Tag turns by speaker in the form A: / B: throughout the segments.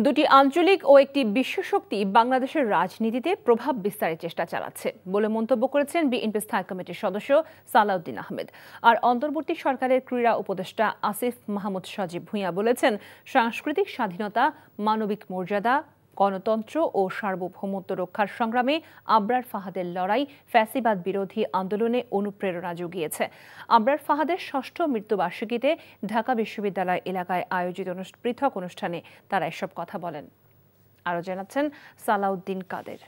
A: দুটি আঞ্চলিক ও একটি বিশ্বশক্তি বাংলাদেশের রাজনীতিতে প্রভাব বিস্তারের চেষ্টা চালাচ্ছে বলে মন্তব্য করেছেন বিএনপি স্থায়ী কমিটির সদস্য সালাউদ্দিন আহমেদ। আর অন্তর্বর্তী সরকারের ক্রীড়া উপদেষ্টা আসিফ মাহমুদ সজীব ভূঁইয়া বলেছেন, সাংস্কৃতিক স্বাধীনতা, মানবিক মর্যাদা, গণতন্ত্র ও সার্বভৌমত্ব রক্ষার সংগ্রামে আবরার ফাহাদের লড়াই ফ্যাসিবাদ বিরোধী আন্দোলনে অনুপ্রেরণা জুগিয়েছে। আবরার ফাহাদের ৬ষ্ঠ মৃত্যুবার্ষিকীতে ঢাকা বিশ্ববিদ্যালয় এলাকায় আয়োজিত পৃথক অনুষ্ঠানে তারা এসব কথা বলেন। আরও জানাচ্ছেন সালাউদ্দিন কাদের।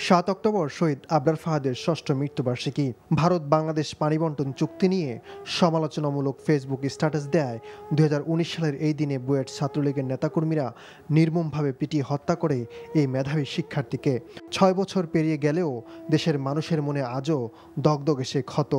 B: ৭ অক্টোবর শহীদ আবরার ফাহাদের ৬ষ্ঠ মৃত্যুবার্ষিকী। ভারত বাংলাদেশ পানি বন্টন চুক্তি নিয়ে সমালোচনামূলক ফেসবুক স্ট্যাটাস দেয় ২০১৯ সালের এই দিনে বুয়েট ছাত্রলীগের নেতাকর্মীরা নির্মমভাবে পিটিয়ে হত্যা করে এই মেধাবী শিক্ষার্থীকে। ৬ বছর পেরিয়ে গেলেও দেশের মানুষের মনে আজও দগদগে সে ক্ষত।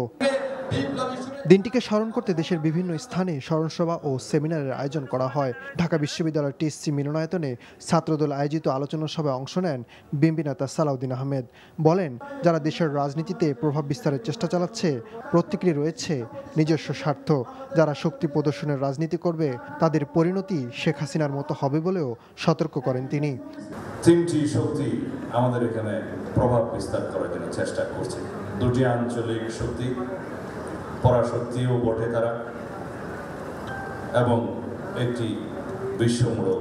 B: দিনটিকে স্মরণ করতে দেশের বিভিন্ন স্থানে স্মরণসভা ও সেমিনারের আয়োজন করা হয়। ঢাকা বিশ্ববিদ্যালয়ের টিএসসি মিলনায়তনে ছাত্রদল আয়োজিত আলোচনা সভায় অংশ নেন বিএনপি নেতা সালাউদ্দিন আহমেদ। বলেন, যারা দেশের রাজনীতিতে প্রভাব বিস্তারের চেষ্টা চালাচ্ছে, প্রত্যেকেরই রয়েছে নিজস্ব স্বার্থ। যারা শক্তি প্রদর্শনের রাজনীতি করবে, তাদের পরিণতি শেখ হাসিনার মতো হবে বলেও সতর্ক করেন তিনি।
C: তিনটি শক্তি আমাদের এখানে প্রভাব বিস্তার করার জন্য চেষ্টা করছে। দুটি আঞ্চলিক শক্তি, পরাশক্তিও বটে তারা, এবং একটি বিশ্বমূলক।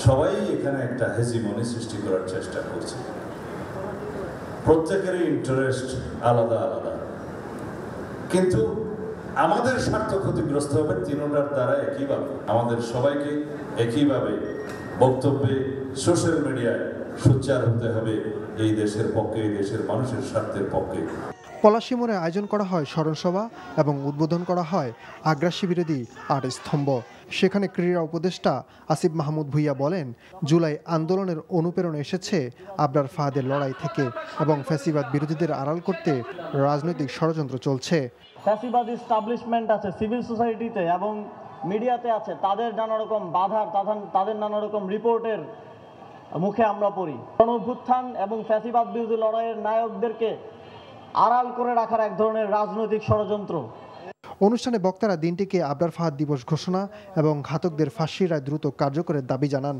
C: সবাই এখানে একটা হেজিমনি সৃষ্টি করার চেষ্টা করছে। প্রত্যেকেরই ইন্টারেস্ট আলাদা আলাদা, কিন্তু আমাদের স্বার্থ ক্ষতিগ্রস্ত হবে তিনটার দ্বারা একইভাবে। আমাদের সবাইকে একইভাবে বক্তব্যে, সোশ্যাল মিডিয়ায় সোচ্চার হতে হবে এই দেশের পক্ষে, এই দেশের মানুষের স্বার্থের পক্ষে।
B: পলাশী মোড়ে আয়োজন করা হয় স্মরণসভা এবং উদ্বোধন করা হয় আগ্রাসী বিরোধী ৮ স্তম্ভ। সেখানে ক্রীড়া উপদেষ্টা আসিফ মাহমুদ ভূঁইয়া বলেন, জুলাই আন্দোলনের অনুপ্রেরণা এসেছে আবরার ফাহাদের লড়াই থেকে এবং ফ্যাসিবাদ বিরোধীদের আড়াল করতে রাজনৈতিক ষড়যন্ত্র চলছে।
D: ফ্যাসিবাদ এস্টাবলিশমেন্ট আছে সিভিল সোসাইটিতে এবং মিডিয়াতে আছে, তাদের নানা রকম বাধার, তাদের নানা রকম রিপোর্টের মুখে আমরা পড়ি। গণঅভ্যুত্থান এবং ফ্যাসিবাদ বিরোধী লড়াইয়ের নায়কদেরকে আড়াল করে রাখার এক ধরনের রাজনৈতিক ষড়যন্ত্র।
B: অনুষ্ঠানে বক্তারা দিনটিকে আবরার ফাহাদ দিবস ঘোষণা এবং ঘাতকদের ফাঁসির রায় দ্রুত কার্যকরের দাবি জানান।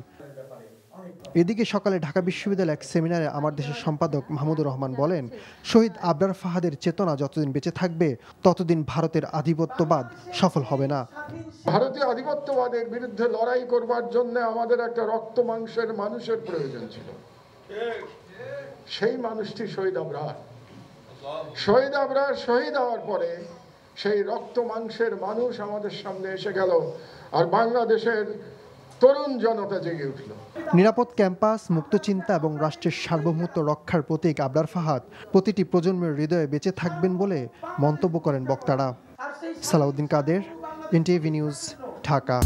B: এদিকে সকালে ঢাকা বিশ্ববিদ্যালয় এক সেমিনারে আমার দেশের সম্পাদক মাহমুদুর রহমান বলেন, শহীদ আবরার ফাহাদের চেতনা যতদিন বেঁচে থাকবে, ততদিন ভারতের আধিপত্যবাদ সফল হবে না।
E: ভারতীয় আধিপত্যবাদের বিরুদ্ধে লড়াই করবার জন্য আমাদের একটা রক্ত মাংসের মানুষের প্রয়োজন ছিল। সেই মানুষটি শহীদ আবরার। শহীদ আবরার শহীদ হওয়ার পরে সেই রক্ত মাংসের মানুষ আমাদের সামনে এসে গেল, আর বাংলাদেশের তরুণ জনতা জেগে উঠল।
B: নিরাপদ ক্যাম্পাস, মুক্ত চিন্তা এবং রাষ্ট্রের সার্বভৌমত্ব রক্ষার প্রতীক আবরার ফাহাদ প্রতিটি প্রজন্মের হৃদয়ে বেঁচে থাকবেন বলে মন্তব্য করেন বক্তারা। সালাউদ্দিন কাদের, এনটিভি নিউজ, ঢাকা।